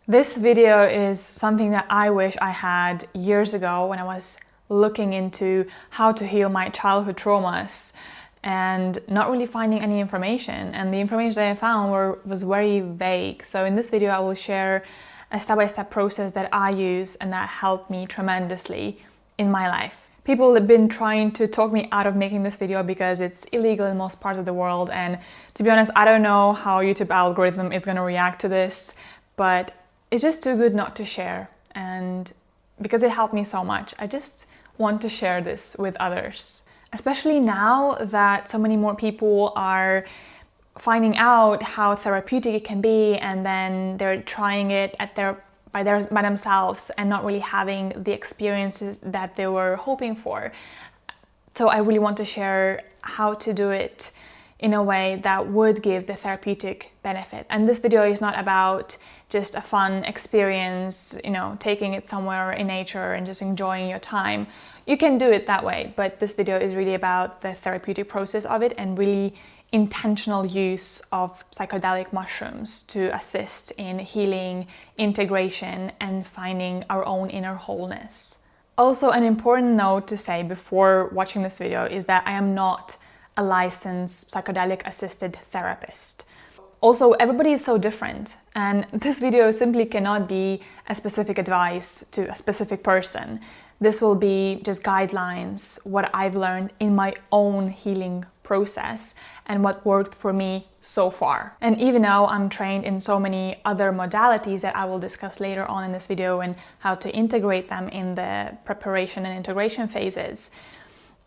This video is something that I wish I had years ago when I was looking into how to heal my childhood traumas and not really finding any information. And the information that I found was very vague. So in this video, I will share a step-by-step process that I use and that helped me tremendously in my life. People have been trying to talk me out of making this video because it's illegal in most parts of the world. And to be honest, I don't know how YouTube algorithm is going to react to this, but it's just too good not to share. And because it helped me so much, I just want to share this with others. Especially now that so many more people are finding out how therapeutic it can be, and then they're trying it by themselves and not really having the experiences that they were hoping for. So I really want to share how to do it in a way that would give the therapeutic benefit. And this video is not about just a fun experience, taking it somewhere in nature and just enjoying your time. You can do it that way, but this video is really about the therapeutic process of it and really intentional use of psychedelic mushrooms to assist in healing, integration, and finding our own inner wholeness. Also, an important note to say before watching this video is that I am not a licensed psychedelic assisted therapist. Also, everybody is so different, and this video simply cannot be a specific advice to a specific person. This will be just guidelines, what I've learned in my own healing process and what worked for me so far. And even though I'm trained in so many other modalities that I will discuss later on in this video and how to integrate them in the preparation and integration phases,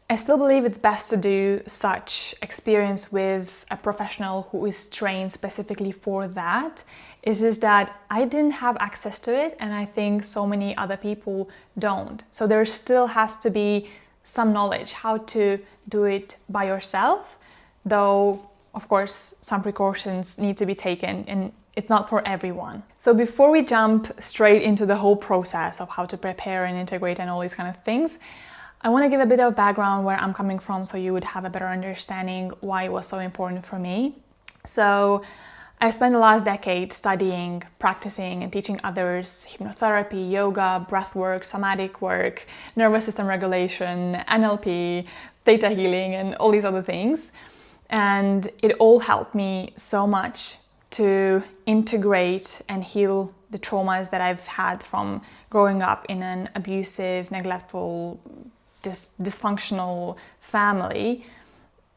I still believe it's best to do such experience with a professional who is trained specifically for that. It's just that I didn't have access to it, and I think so many other people don't. So there still has to be some knowledge how to do it by yourself, though of course some precautions need to be taken, and it's not for everyone. So before we jump straight into the whole process of how to prepare and integrate and all these kind of things, I want to give a bit of background where I'm coming from so you would have a better understanding why it was so important for me. So I spent the last decade studying, practicing, and teaching others hypnotherapy, yoga, breathwork, somatic work, nervous system regulation, NLP, theta healing, and all these other things. And it all helped me so much to integrate and heal the traumas that I've had from growing up in an abusive, neglectful, dysfunctional family.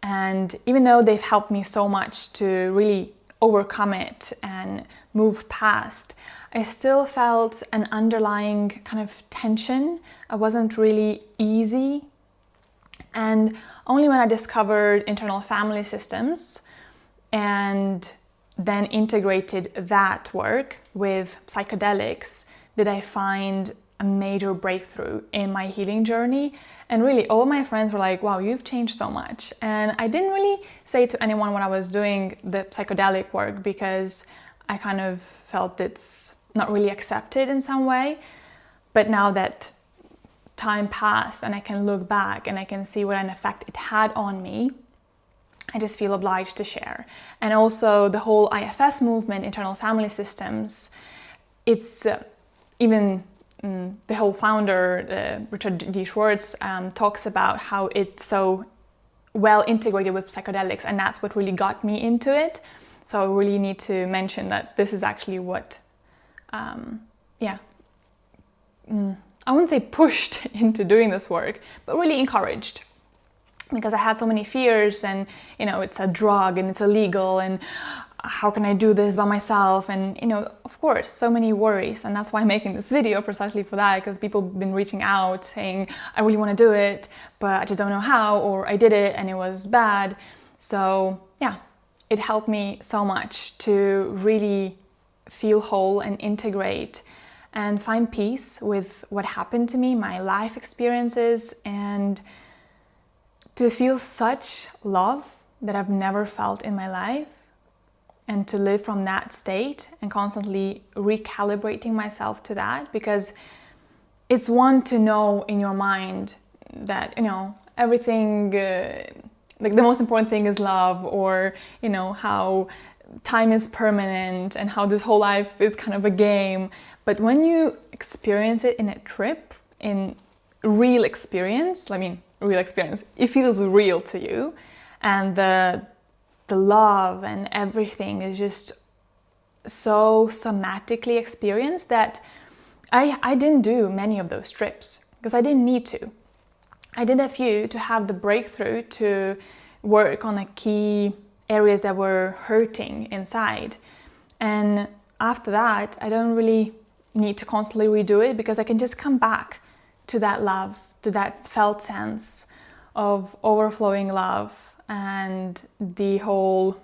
And even though they've helped me so much to really overcome it and move past, I still felt an underlying kind of tension. I wasn't really easy. And only when I discovered internal family systems and then integrated that work with psychedelics did I find a major breakthrough in my healing journey. And really all my friends were like, wow, you've changed so much. And I didn't really say to anyone when I was doing the psychedelic work because I kind of felt it's not really accepted in some way. But now that time passed and I can look back and I can see what an effect it had on me, I just feel obliged to share. And also the whole IFS movement, internal family systems, it's even the whole founder, Richard D. Schwartz, talks about how it's so well integrated with psychedelics, and that's what really got me into it. So I really need to mention that this is actually what, I wouldn't say pushed into doing this work, but really encouraged. Because I had so many fears and, it's a drug and it's illegal and how can I do this by myself? And, of course, so many worries. And that's why I'm making this video precisely for that, because people have been reaching out saying, I really want to do it, but I just don't know how, or I did it and it was bad. So yeah, it helped me so much to really feel whole and integrate and find peace with what happened to me, my life experiences, and to feel such love that I've never felt in my life, and to live from that state and constantly recalibrating myself to that, because it's one to know in your mind that, everything, like the most important thing is love, or, how time is permanent and how this whole life is kind of a game. But when you experience it in a trip, in real experience, it feels real to you, and the love and everything is just so somatically experienced that I didn't do many of those trips because I didn't need to. I did a few to have the breakthrough to work on the key areas that were hurting inside. And after that, I don't really need to constantly redo it because I can just come back to that love, to that felt sense of overflowing love and the whole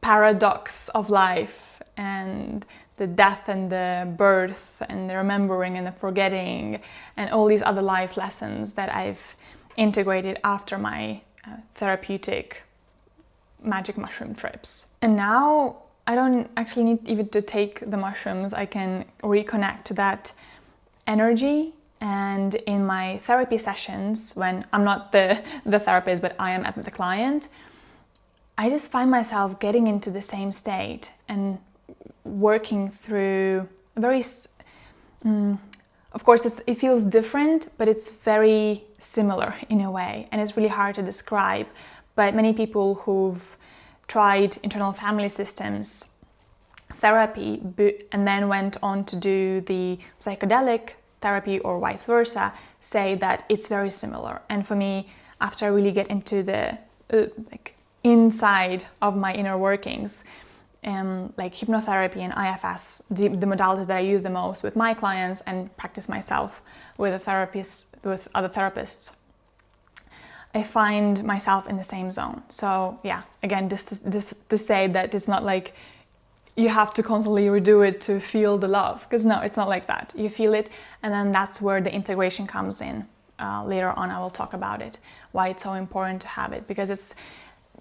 paradox of life and the death and the birth and the remembering and the forgetting and all these other life lessons that I've integrated after my therapeutic magic mushroom trips. And now I don't actually need even to take the mushrooms. I can reconnect to that energy. And in my therapy sessions, when I'm not the therapist, but I am at the client, I just find myself getting into the same state and working through of course it feels different, but it's very similar in a way, and it's really hard to describe. But many people who've tried internal family systems therapy and then went on to do the psychedelic therapy or vice versa say that it's very similar. And for me, after I really get into the inside of my inner workings, like hypnotherapy and IFS, the modalities that I use the most with my clients and practice myself with other therapists, I find myself in the same zone. So yeah, again, this to say that it's not like you have to constantly redo it to feel the love, because no, it's not like that. You feel it, and then that's where the integration comes in. Later on I will talk about it, why it's so important to have it, because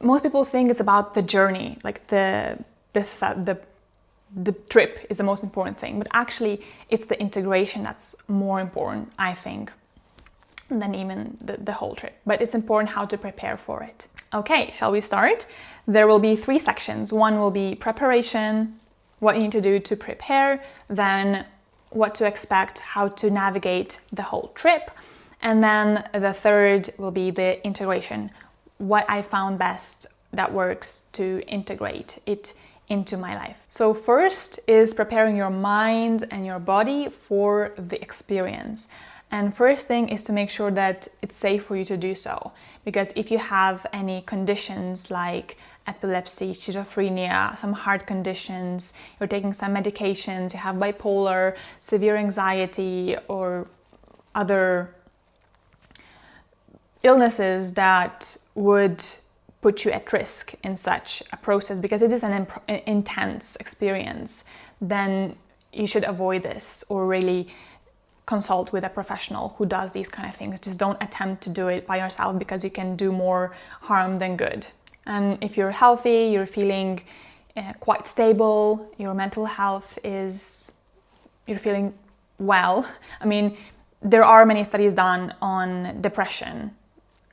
most people think it's about the journey, like the trip is the most important thing, but actually it's the integration that's more important, I think, than even the whole trip. But it's important how to prepare for it. Okay, shall we start? There will be 3 sections. One will be preparation, what you need to do to prepare, then what to expect, how to navigate the whole trip, and then the third will be the integration, what I found best that works to integrate it into my life. So first is preparing your mind and your body for the experience. And first thing is to make sure that it's safe for you to do so. Because if you have any conditions like epilepsy, schizophrenia, some heart conditions, you're taking some medications, you have bipolar, severe anxiety, or other illnesses that would put you at risk in such a process, because it is an intense experience, then you should avoid this or really consult with a professional who does these kind of things. Just don't attempt to do it by yourself, because you can do more harm than good. And if you're healthy, you're feeling quite stable, your mental health you're feeling well. I mean, there are many studies done on depression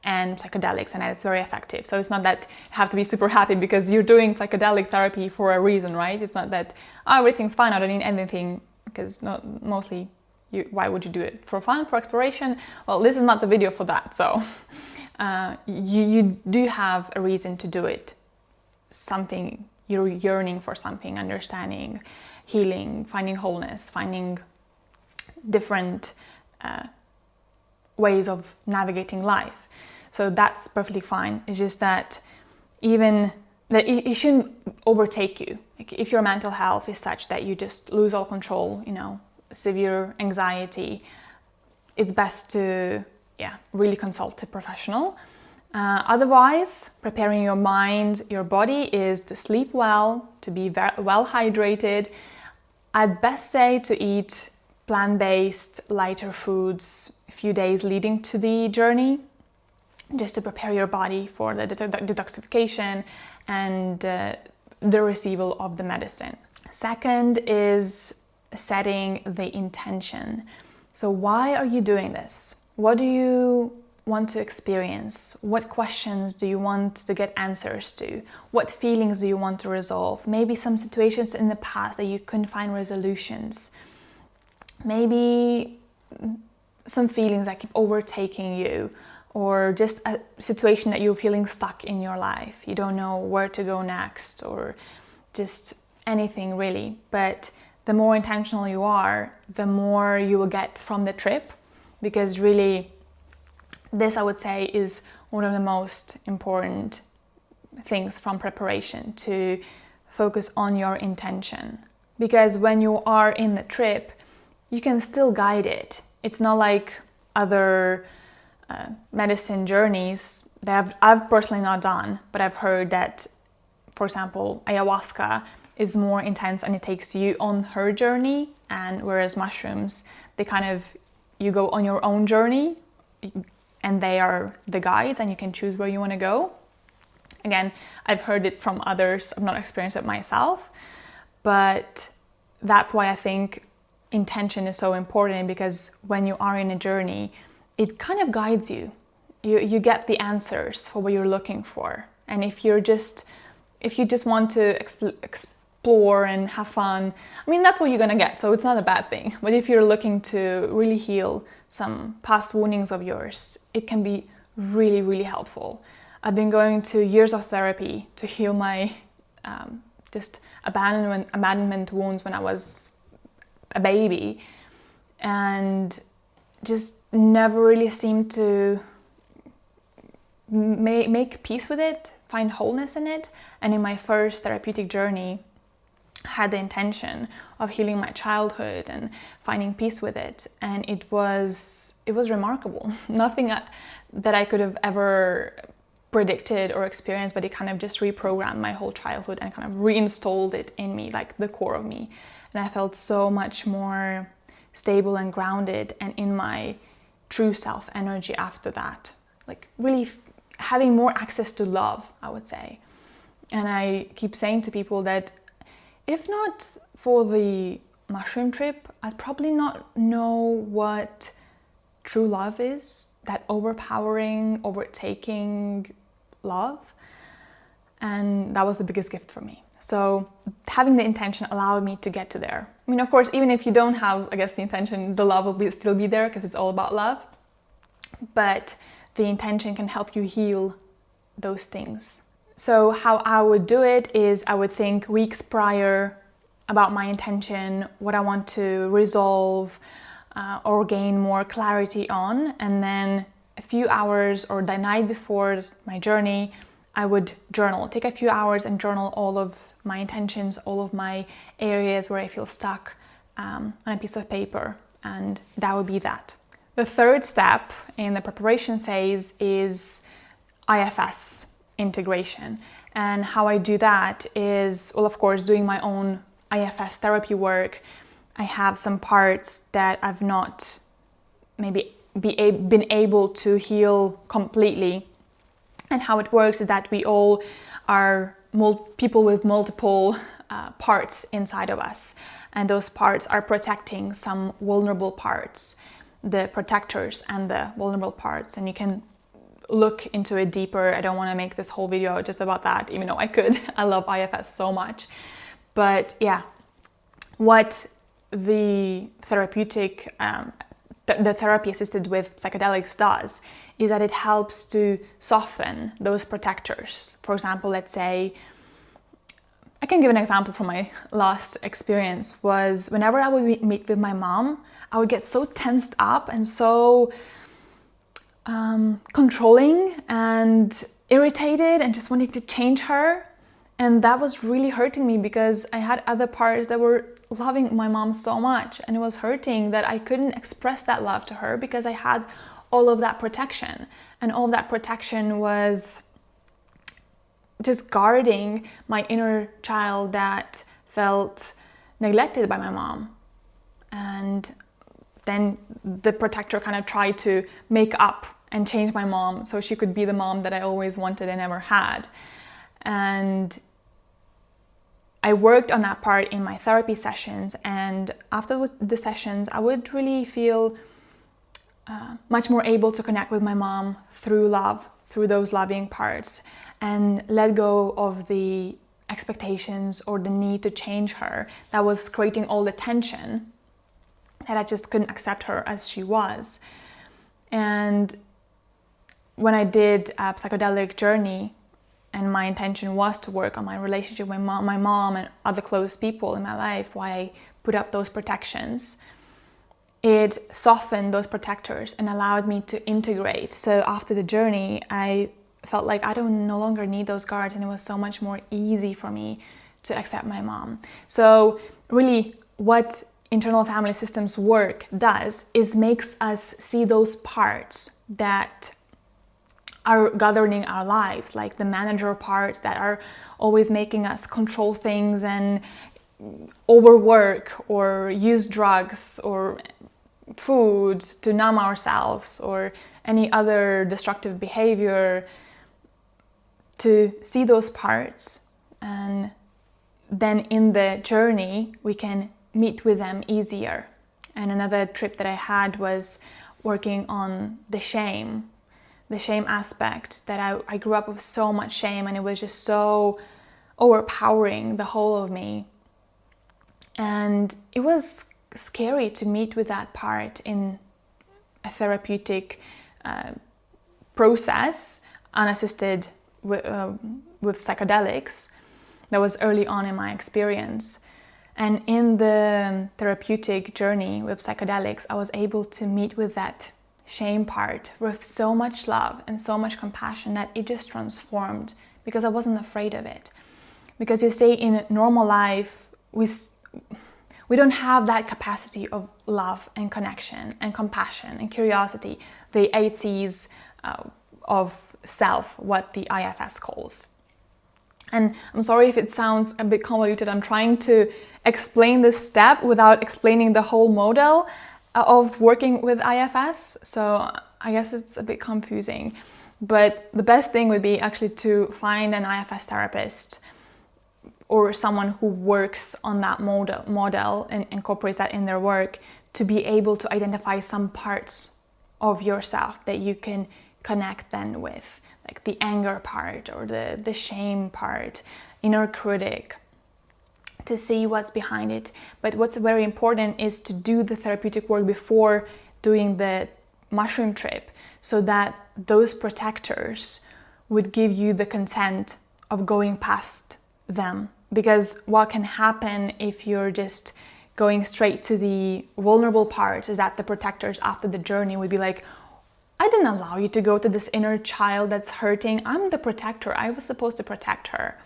and psychedelics, and it's very effective. So it's not that you have to be super happy because you're doing psychedelic therapy for a reason, right? It's not that, oh, everything's fine, I don't need anything, because mostly, why would you do it? For fun, for exploration? Well, this is not the video for that. So you do have a reason to do it. Something, you're yearning for something, understanding, healing, finding wholeness, finding different ways of navigating life. So that's perfectly fine. It's just that it shouldn't overtake you. Like if your mental health is such that you just lose all control, severe anxiety, it's best to really consult a professional. Otherwise, preparing your mind, your body is to sleep well, to be well hydrated. I'd best say to eat plant-based, lighter foods a few days leading to the journey, just to prepare your body for the detoxification and the receival of the medicine. Second is setting the intention. So why are you doing this? What do you want to experience? What questions do you want to get answers to? What feelings do you want to resolve? Maybe some situations in the past that you couldn't find resolutions. Maybe some feelings that keep overtaking you, or just a situation that you're feeling stuck in your life. You don't know where to go next, or just anything really. But the more intentional you are, the more you will get from the trip, because really this, I would say, is one of the most important things from preparation, to focus on your intention. Because when you are in the trip, you can still guide it. It's not like other medicine journeys that I've personally not done, but I've heard that, for example, ayahuasca is more intense and it takes you on her journey, and whereas mushrooms, they kind of, you go on your own journey and they are the guides and you can choose where you want to go. Again, I've heard it from others, I've not experienced it myself, but that's why I think intention is so important, because when you are in a journey, it kind of guides you. You get the answers for what you're looking for. And if you just want to explore and have fun, I mean, that's what you're gonna get, so it's not a bad thing. But if you're looking to really heal some past woundings of yours, it can be really, really helpful. I've been going to years of therapy to heal my just abandonment wounds when I was a baby, and just never really seemed to make peace with it, find wholeness in it. And in my first therapeutic journey, I had the intention of healing my childhood and finding peace with it, and it was remarkable. Nothing that I could have ever predicted or experienced, but it kind of just reprogrammed my whole childhood and kind of reinstalled it in me, like the core of me. And I felt so much more stable and grounded and in my true self energy after that. Like really having more access to love, I would say. And I keep saying to people that if not for the mushroom trip, I'd probably not know what true love is, that overpowering, overtaking love. And that was the biggest gift for me. So having the intention allowed me to get to there. I mean, of course, even if you don't have, I guess, the intention, the love will still be there, because it's all about love. But the intention can help you heal those things. So how I would do it is I would think weeks prior about my intention, what I want to resolve or gain more clarity on. And then a few hours or the night before my journey, I would journal, take a few hours and journal all of my intentions, all of my areas where I feel stuck on a piece of paper. And that would be that. The third step in the preparation phase is IFS integration. And how I do that is, well, of course, doing my own IFS therapy work. I have some parts that I've not maybe been able to heal completely. And how it works is that we all are people with multiple parts inside of us. And those parts are protecting some vulnerable parts, the protectors and the vulnerable parts. And you can look into it deeper. I don't want to make this whole video just about that, even though I could. I love IFS so much. But yeah, what the therapeutic, the therapy assisted with psychedelics does is that it helps to soften those protectors. For example, let's say, I can give an example from my last experience, was whenever I would meet with my mom, I would get so tensed up and so controlling and irritated and just wanting to change her. And that was really hurting me, because I had other parts that were loving my mom so much, and it was hurting that I couldn't express that love to her because I had all of that protection. And all of that protection was just guarding my inner child that felt neglected by my mom. And then the protector kind of tried to make up and change my mom so she could be the mom that I always wanted and never had. And I worked on that part in my therapy sessions, and after the sessions I would really feel much more able to connect with my mom through love, through those loving parts, and let go of the expectations or the need to change her that was creating all the tension, that I just couldn't accept her as she was. And when I did a psychedelic journey, and my intention was to work on my relationship with my mom and other close people in my life, why I put up those protections, it softened those protectors and allowed me to integrate. So after the journey, I felt like I no longer need those guards, and it was so much more easy for me to accept my mom. So really, what internal family systems work does is makes us see those parts that are governing our lives, like the manager parts that are always making us control things and overwork or use drugs or food to numb ourselves or any other destructive behavior, to see those parts, and then in the journey we can meet with them easier. And another trip that I had was working on the shame aspect, that I grew up with so much shame, and it was just so overpowering the whole of me. And it was scary to meet with that part in a therapeutic process, unassisted with psychedelics. That was early on in my experience. And in the therapeutic journey with psychedelics, I was able to meet with that shame part with so much love and so much compassion that it just transformed, because I wasn't afraid of it. Because you see, in normal life, we don't have that capacity of love and connection and compassion and curiosity, the 8 C's of self, what the IFS calls. And I'm sorry if it sounds a bit convoluted. I'm trying to explain this step without explaining the whole model of working with IFS, so I guess it's a bit confusing. But the best thing would be actually to find an IFS therapist or someone who works on that model and incorporates that in their work, to be able to identify some parts of yourself that you can connect then with, like the anger part or the shame part, inner critic, to see what's behind it. But what's very important is to do the therapeutic work before doing the mushroom trip, so that those protectors would give you the consent of going past them. Because what can happen if you're just going straight to the vulnerable parts is that the protectors after the journey would be like, I didn't allow you to go to this inner child that's hurting. I'm the protector. I was supposed to protect her.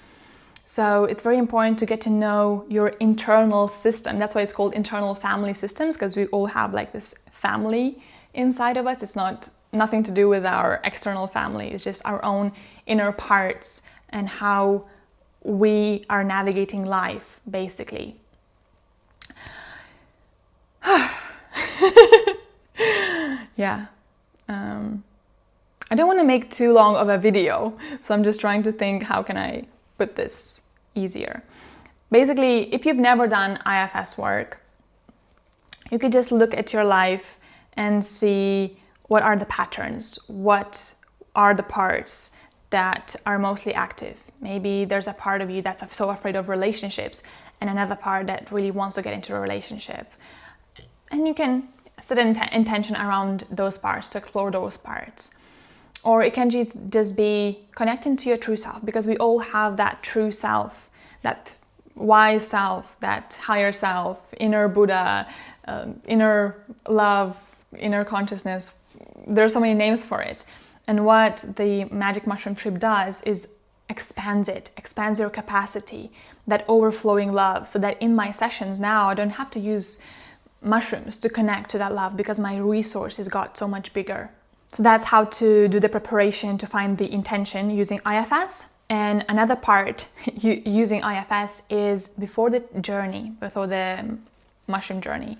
So it's very important to get to know your internal system. That's why it's called internal family systems, because we all have like this family inside of us. It's nothing to do with our external family. It's just our own inner parts and how we are navigating life, basically. Yeah. I don't want to make too long of a video, so I'm just trying to think, how can I put this easier? Basically, if you've never done IFS work, you could just look at your life and see what are the patterns, what are the parts that are mostly active. Maybe there's a part of you that's so afraid of relationships, and another part that really wants to get into a relationship. And you can set an intention around those parts, to explore those parts. Or it can just be connecting to your true self, because we all have that true self, that wise self, that higher self, inner Buddha, inner love, inner consciousness. There are so many names for it. And what the Magic Mushroom Trip does is expands your capacity, that overflowing love, so that in my sessions now I don't have to use mushrooms to connect to that love, because my resources got so much bigger. So that's how to do the preparation to find the intention using IFS. And another part using IFS is before the journey, before the mushroom journey.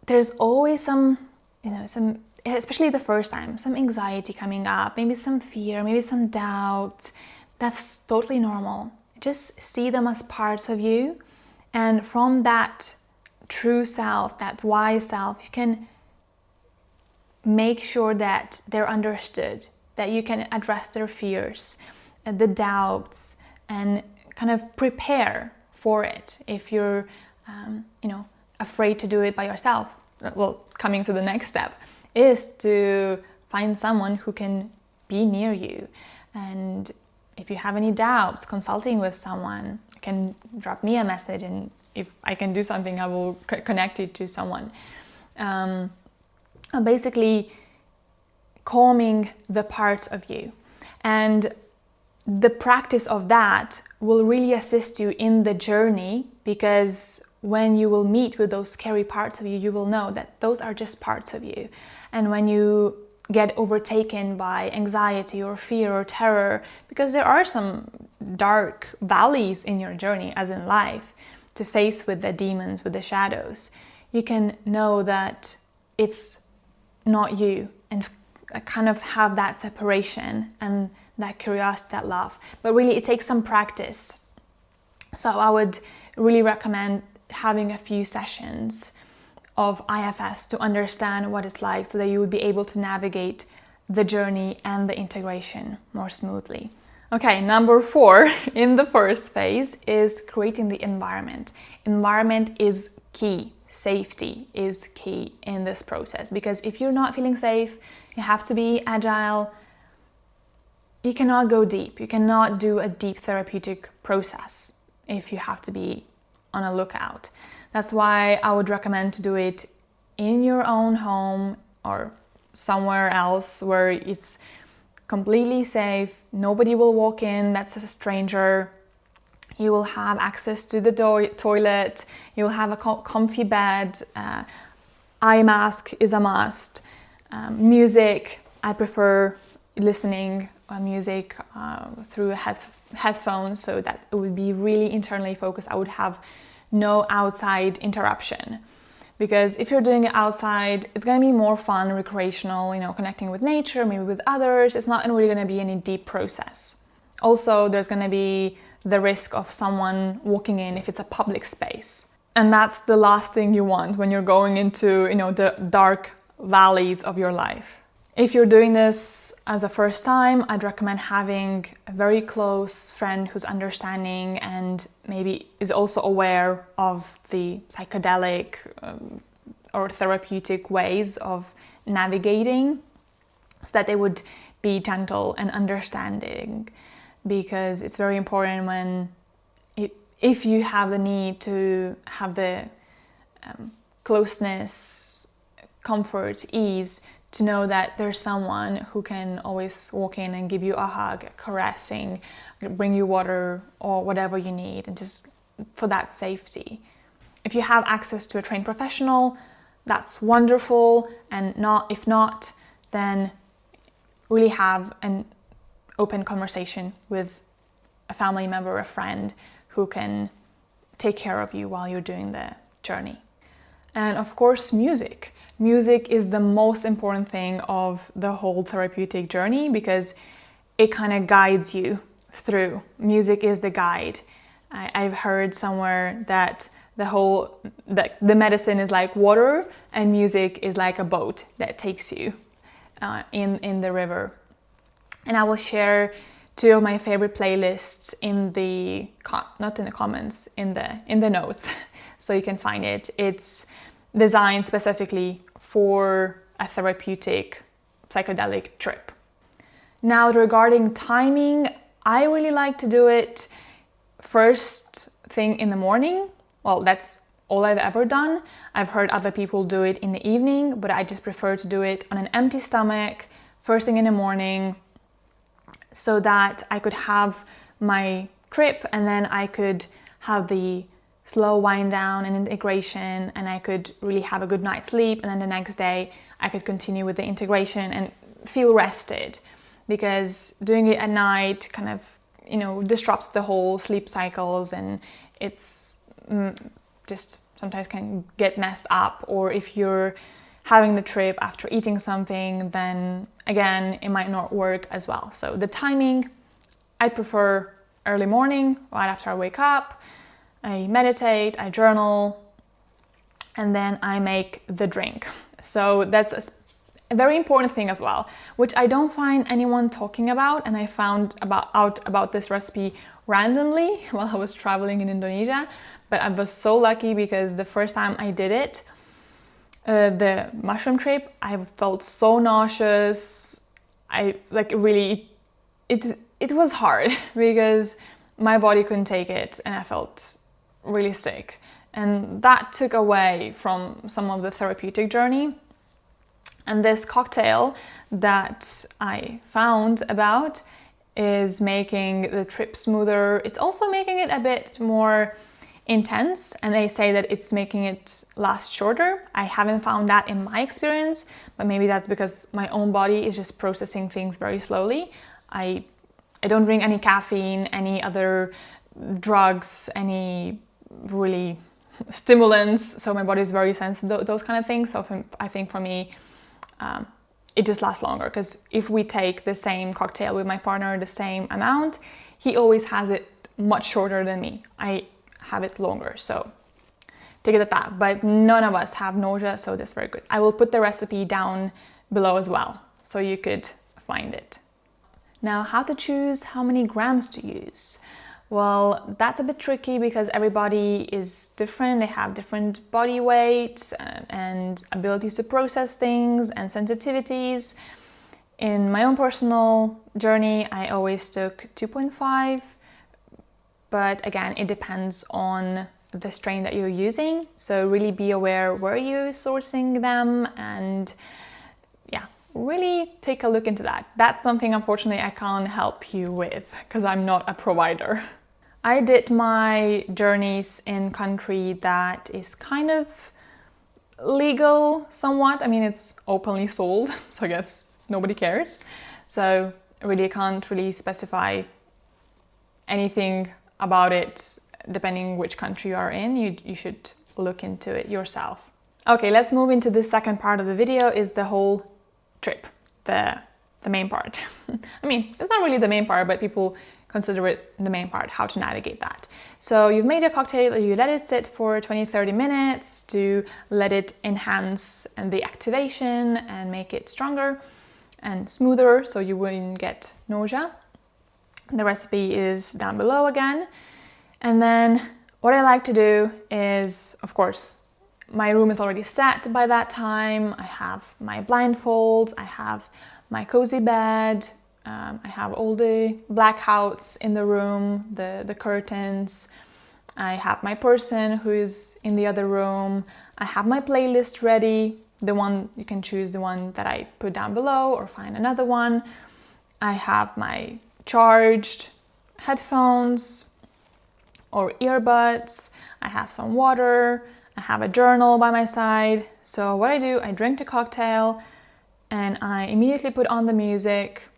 There's always some, especially the first time, some anxiety coming up, maybe some fear, maybe some doubt. That's totally normal. Just see them as parts of you. And from that true self, that wise self, you can make sure that they're understood, that you can address their fears, the doubts, and kind of prepare for it if you're, afraid to do it by yourself. Well, coming to the next step is to find someone who can be near you. And if you have any doubts, consulting with someone, you can drop me a message, and if I can do something, I will connect you to someone. Basically, calming the parts of you. And the practice of that will really assist you in the journey, because when you will meet with those scary parts of you, you will know that those are just parts of you. And when you get overtaken by anxiety or fear or terror, because there are some dark valleys in your journey, as in life, to face with the demons, with the shadows, you can know that it's not you, and kind of have that separation and that curiosity, that love. But really, it takes some practice. So I would really recommend having a few sessions of IFS to understand what it's like, so that you would be able to navigate the journey and the integration more smoothly. Okay, number 4 in the first phase is creating the environment. Environment is key. Safety is key in this process, because if you're not feeling safe, you have to be agile. You cannot go deep. You cannot do a deep therapeutic process if you have to be on a lookout. That's why I would recommend to do it in your own home or somewhere else where it's completely safe. Nobody will walk in that's a stranger. You will have access to the toilet. You'll have a comfy bed. Eye mask is a must. Music, I prefer listening music through headphones, so that it would be really internally focused. I would have no outside interruption, because if you're doing it outside, it's going to be more fun, recreational, connecting with nature, maybe with others. It's not really going to be any deep process. Also, there's going to be the risk of someone walking in if it's a public space, and that's the last thing you want when you're going into the dark valleys of your life. If you're doing this as a first time, I'd recommend having a very close friend who's understanding and maybe is also aware of the psychedelic or therapeutic ways of navigating, so that they would be gentle and understanding, because it's very important if you have the need to have the closeness, comfort, ease, to know that there's someone who can always walk in and give you a hug, caressing, bring you water or whatever you need, and just for that safety. If you have access to a trained professional, that's wonderful, and if not, then really have an open conversation with a family member, a friend who can take care of you while you're doing the journey. And of course, music. Music is the most important thing of the whole therapeutic journey, because it kind of guides you through. Music is the guide. I've heard somewhere that the medicine is like water, and music is like a boat that takes you in the river. And I will share 2 of my favorite playlists not in the comments, in the notes, so you can find it. It's designed specifically for a therapeutic psychedelic trip. Now, regarding timing, I really like to do it first thing in the morning. Well, that's all I've ever done. I've heard other people do it in the evening, but I just prefer to do it on an empty stomach, first thing in the morning, so that I could have my trip, and then I could have the slow wind down and integration, and I could really have a good night's sleep, and then the next day I could continue with the integration and feel rested, because doing it at night kind of disrupts the whole sleep cycles, and it's just sometimes can get messed up. Or if you're having the trip after eating something, then again it might not work as well. So the timing, I prefer early morning, right after I wake up. I meditate, I journal, and then I make the drink. So that's A very important thing as well, which I don't find anyone talking about, and I found out about this recipe randomly while I was traveling in Indonesia, but I was so lucky because the first time I did it, the mushroom trip, I felt so nauseous. I like really, it was hard because my body couldn't take it and I felt really sick. And that took away from some of the therapeutic journey. And this cocktail that I found about is making the trip smoother. It's also making it a bit more intense, and they say that it's making it last shorter. I haven't found that in my experience, but maybe that's because my own body is just processing things very slowly. I don't drink any caffeine, any other drugs, any really stimulants, so my body is very sensitive to those kind of things. So I think for me, it just lasts longer, because if we take the same cocktail with my partner, the same amount, he always has it much shorter than me. I have it longer, so take it at that. But none of us have nausea, so that's very good. I will put the recipe down below as well, so you could find it. Now, how to choose how many grams to use? Well, that's a bit tricky because everybody is different. They have different body weights and abilities to process things and sensitivities. In my own personal journey, I always took 2.5, but again, it depends on the strain that you're using. So really be aware where you're sourcing them, and yeah, really take a look into that. That's something, unfortunately, I can't help you with because I'm not a provider. I did my journeys in country that is kind of legal somewhat. I mean, it's openly sold, so I guess nobody cares. So really, I can't really specify anything about it. Depending which country you are in, you should look into it yourself. Okay, let's move into the second part of the video, is the whole trip, the main part. I mean, it's not really the main part, but people consider it the main part, how to navigate that. So you've made a cocktail, you let it sit for 20-30 minutes to let it enhance the activation and make it stronger and smoother so you wouldn't get nausea. The recipe is down below again. And then what I like to do is, of course, my room is already set by that time. I have my blindfolds, I have my cozy bed, I have all the blackouts in the room, the curtains. I have my person who is in the other room. I have my playlist ready. The one, you can choose the one that I put down below or find another one. I have my charged headphones or earbuds. I have some water. I have a journal by my side. So what I do, I drink the cocktail and I immediately put on the music.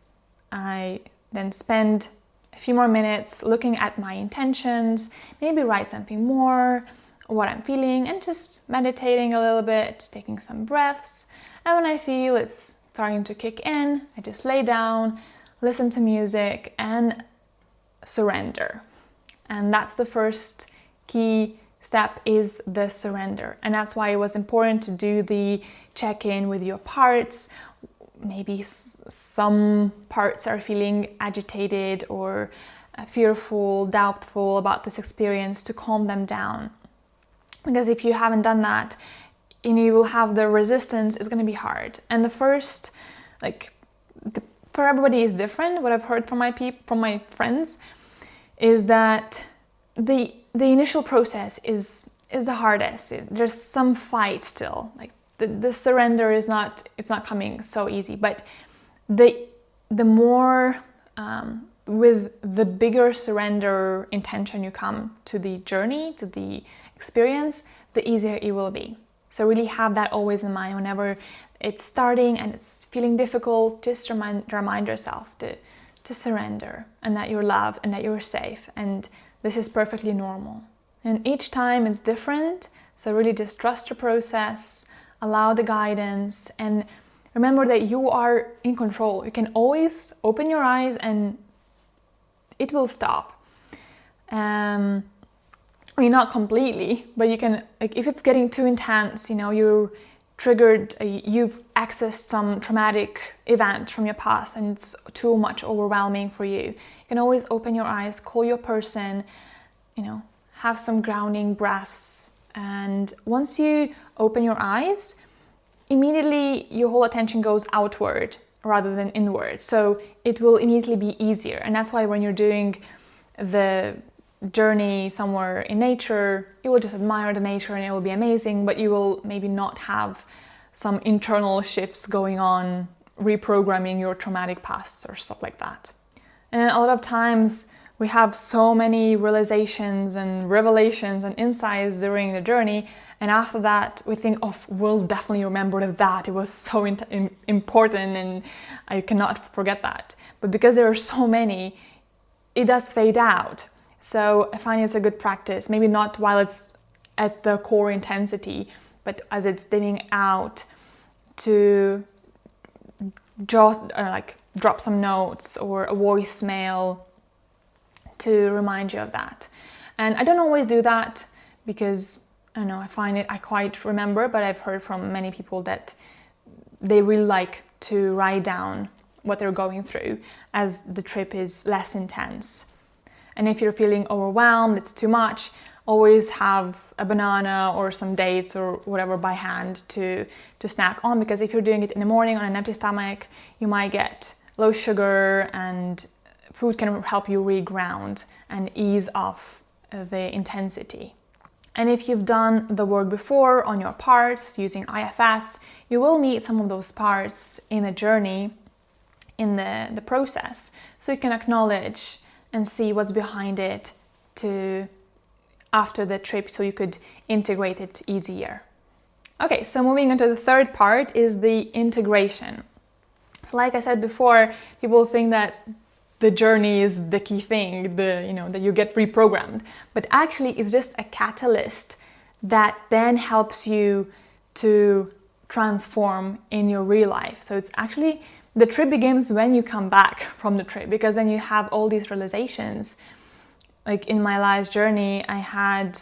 I then spend a few more minutes looking at my intentions, maybe write something more, what I'm feeling, and just meditating a little bit, taking some breaths. And when I feel it's starting to kick in, I just lay down, listen to music, and surrender. And that's the first key step, is the surrender. And that's why it was important to do the check-in with your parts. Maybe some parts are feeling agitated or fearful, doubtful about this experience, to calm them down. Because if you haven't done that, and you will have the resistance, it's going to be hard. And the first, for everybody is different. What I've heard from my friends is that the initial process is the hardest. There's some fight still. Like the surrender is not, it's not coming so easy. But the more with the bigger surrender intention you come to the journey, to the experience, the easier it will be. So really have that always in mind whenever it's starting and it's feeling difficult. Just remind yourself to surrender, and that you're loved and that you're safe, and this is perfectly normal. And each time it's different, so really just trust the process, allow the guidance, and remember that you are in control. You can always open your eyes and it will stop. I mean, not completely, but you can, if it's getting too intense, you're you've accessed some traumatic event from your past and it's too much overwhelming for you, you can always open your eyes, call your person, have some grounding breaths. And once you open your eyes, immediately your whole attention goes outward rather than inward. So it will immediately be easier. And that's why when you're doing the journey somewhere in nature, you will just admire the nature and it will be amazing, but you will maybe not have some internal shifts going on, reprogramming your traumatic pasts or stuff like that. And a lot of times we have so many realizations and revelations and insights during the journey, and after that we think, oh, we'll definitely remember that, it was so important and I cannot forget that. But because there are so many, it does fade out. So I find it's a good practice, maybe not while it's at the core intensity, but as it's dimming out, to drop some notes or a voicemail to remind you of that. And I don't always do that because I find I quite remember, but I've heard from many people that they really like to write down what they're going through as the trip is less intense. And if you're feeling overwhelmed, it's too much, always have a banana or some dates or whatever by hand to snack on, because if you're doing it in the morning on an empty stomach, you might get low sugar, and food can help you reground and ease off the intensity. And if you've done the work before on your parts using IFS, you will meet some of those parts in the journey, in the process. So you can acknowledge and see what's behind it after the trip, so you could integrate it easier. Okay, so moving on to the third part is the integration. So like I said before, people think that the journey is the key thing, that you get reprogrammed, but actually it's just a catalyst that then helps you to transform in your real life. So it's actually, the trip begins when you come back from the trip, because then you have all these realizations. Like in my last journey, I had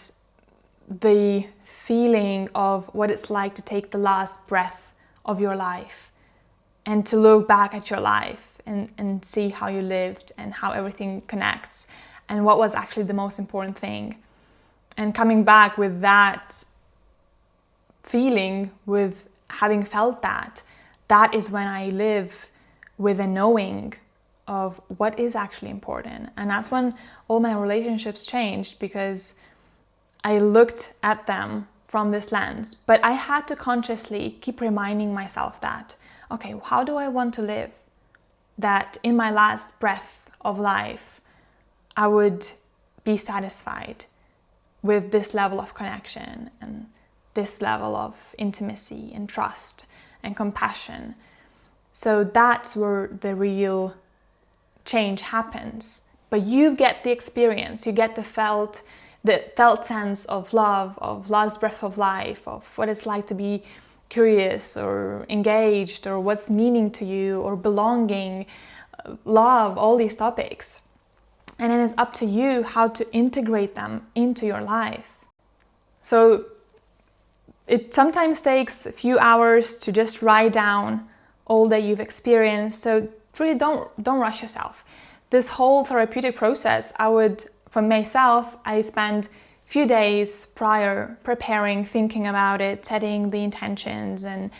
the feeling of what it's like to take the last breath of your life and to look back at your life and see how you lived and how everything connects and what was actually the most important thing. And coming back with that feeling, with having felt that is when I live with a knowing of what is actually important. And that's when all my relationships changed, because I looked at them from this lens. But I had to consciously keep reminding myself that, okay, how do I want to live? That in my last breath of life, I would be satisfied with this level of connection and this level of intimacy and trust and compassion. So that's where the real change happens. But you get the experience, you get the felt sense of love, of last breath of life, of what it's like to be curious or engaged, or what's meaning to you, or belonging, love, all these topics. And then it's up to you how to integrate them into your life. So it sometimes takes a few hours to just write down all that you've experienced. So really don't rush yourself. This whole therapeutic process, for myself, I spend a few days prior preparing, thinking about it, setting the intentions and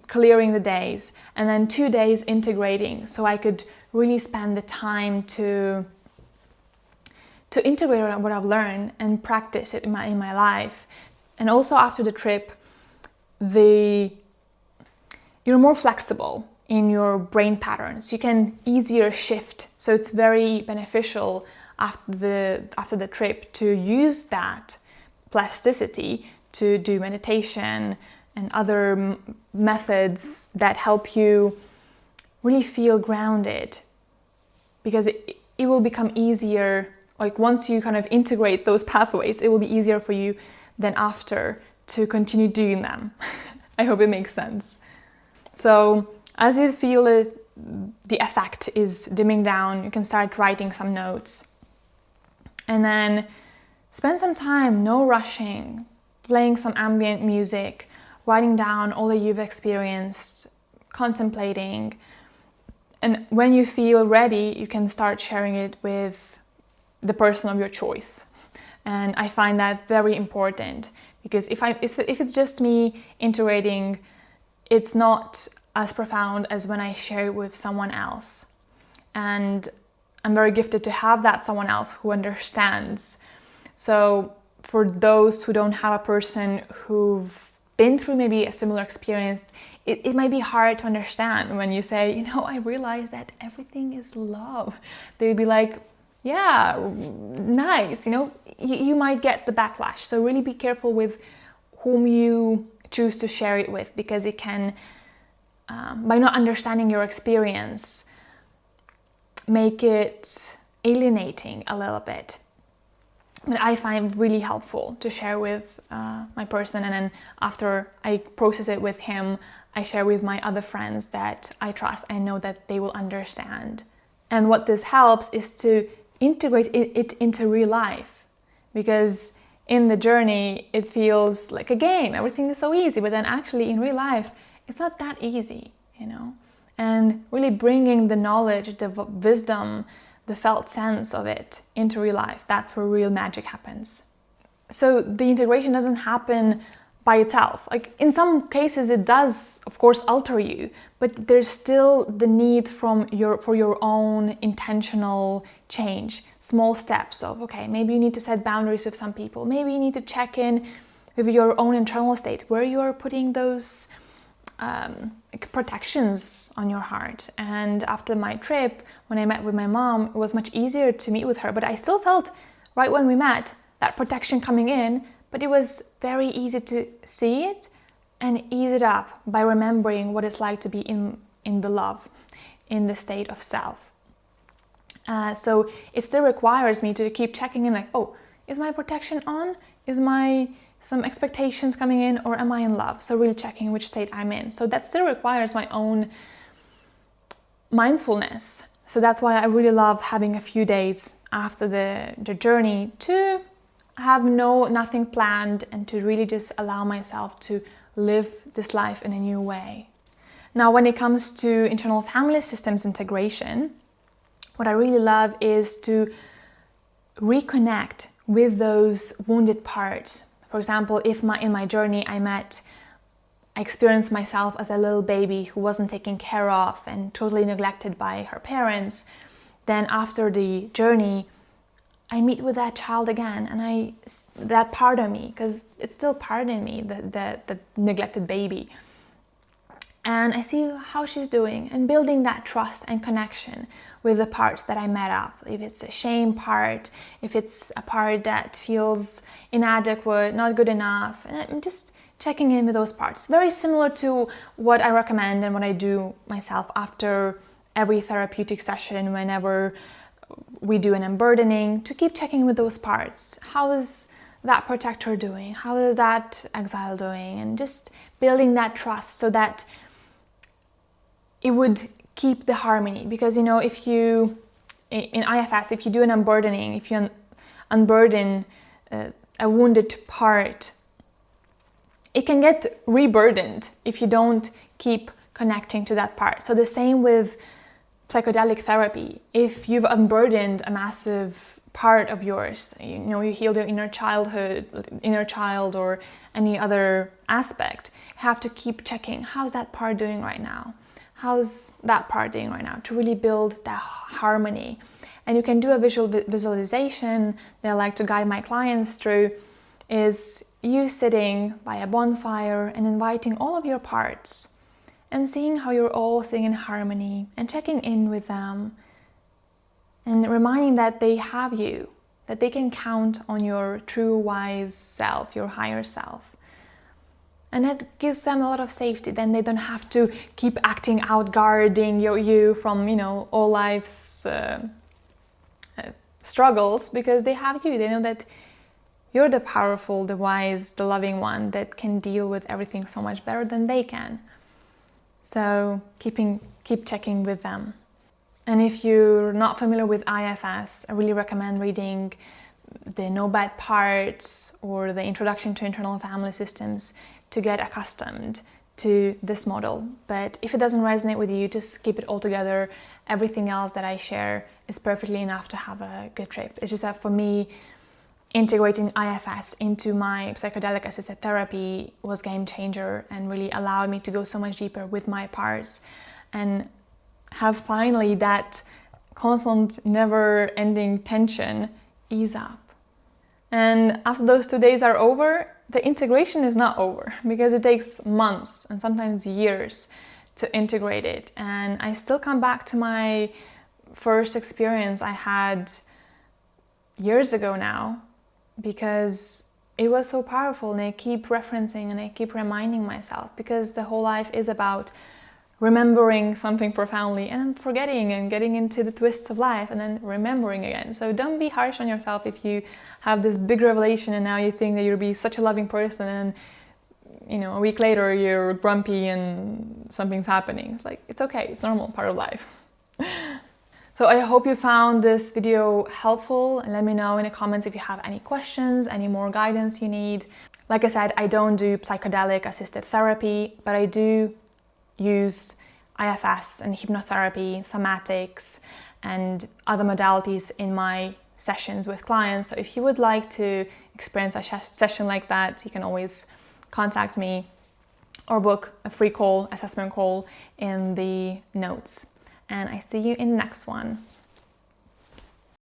clearing the days, and then 2 days integrating, so I could really spend the time to integrate what I've learned and practice it in my life. And also after the trip, you're more flexible in your brain patterns. You can easier shift. So it's very beneficial after the trip to use that plasticity to do meditation and other methods that help you really feel grounded, because it will become easier. Like once you kind of integrate those pathways, it will be easier for you than after to continue doing them. I hope it makes sense. So as you feel the effect is dimming down, you can start writing some notes. And then spend some time, no rushing, playing some ambient music, writing down all that you've experienced, contemplating. And when you feel ready, you can start sharing it with the person of your choice. And I find that very important, because if it's just me integrating, it's not as profound as when I share it with someone else. And I'm very gifted to have that someone else who understands. So for those who don't have a person who've been through maybe a similar experience, it might be hard to understand when you say, you know, I realize that everything is love. They'd be like, yeah, nice, you know, you might get the backlash. So really be careful with whom you choose to share it with, because it can, by not understanding your experience, make it alienating a little bit. But I find really helpful to share with my person, and then after I process it with him, I share with my other friends that I trust and know that they will understand. And what this helps is to integrate it into real life, because in the journey it feels like a game, everything is so easy, but then actually in real life it's not that easy, you know. And really bringing the knowledge, the wisdom, the felt sense of it into real life, that's where real magic happens. So the integration doesn't happen by itself. Like in some cases it does, of course, alter you, but there's still the need for your own intentional change. Small steps of, okay, maybe you need to set boundaries with some people. Maybe you need to check in with your own internal state, where you are putting those protections on your heart. And after my trip, when I met with my mom, it was much easier to meet with her, but I still felt, right when we met, that protection coming in, but it was very easy to see it and ease it up by remembering what it's like to be in the love, in the state of self. So it still requires me to keep checking in, like, oh, is my protection on? Is some expectations coming in, or am I in love? So really checking which state I'm in. So that still requires my own mindfulness. So that's why I really love having a few days after the journey to have nothing planned, and to really just allow myself to live this life in a new way. Now, when it comes to internal family systems integration, what I really love is to reconnect with those wounded parts. For example, if in my journey I experienced myself as a little baby who wasn't taken care of and totally neglected by her parents, then after the journey, I meet with that child again, and that part of me, because it's still part in me, the neglected baby. And I see how she's doing, and building that trust and connection with the parts that I met up. If it's a shame part, if it's a part that feels inadequate, not good enough, and I'm just checking in with those parts. Very similar to what I recommend and what I do myself after every therapeutic session, whenever we do an unburdening, to keep checking with those parts. How is that protector doing? How is that exile doing? And just building that trust so that it would keep the harmony. Because, you know, if you, in IFS, if you do an unburdening, if you unburden a wounded part, it can get reburdened if you don't keep connecting to that part. So the same with psychedelic therapy. If you've unburdened a massive part of yours, you know, you healed your inner child or any other aspect, you have to keep checking, how's that part doing right now? How's that part doing right now? To really build that harmony. And you can do a visualization that I like to guide my clients through, is you sitting by a bonfire and inviting all of your parts and seeing how you're all sitting in harmony and checking in with them and reminding that they have you, that they can count on your true wise self, your higher self. And that gives them a lot of safety. Then they don't have to keep acting out, guarding you from, you know, all life's struggles, because they have you. They know that you're the powerful, the wise, the loving one that can deal with everything so much better than they can. So keep checking with them. And if you're not familiar with IFS, I really recommend reading the no bad parts or the introduction to internal family systems to get accustomed to this model. But if it doesn't resonate with you, just keep it all together. Everything else that I share is perfectly enough to have a good trip. It's just that for me, integrating IFS into my psychedelic assisted therapy was game changer and really allowed me to go so much deeper with my parts and have finally that constant, never-ending tension ease up. And after those 2 days are over, the integration is not over because it takes months and sometimes years to integrate it. And I still come back to my first experience I had years ago now because it was so powerful, and I keep referencing and I keep reminding myself, because the whole life is about remembering something profoundly and forgetting and getting into the twists of life and then remembering again. So don't be harsh on yourself if you have this big revelation and now you think that you'll be such a loving person and, you know, a week later you're grumpy and something's happening. It's like, it's okay, it's normal, part of life. So I hope you found this video helpful, and let me know in the comments if you have any questions, any more guidance you need. Like I said, I don't do psychedelic assisted therapy, but I do use IFS and hypnotherapy, somatics, and other modalities in my sessions with clients. So if you would like to experience a session like that, you can always contact me or book a free call, assessment call in the notes. And I see you in the next one.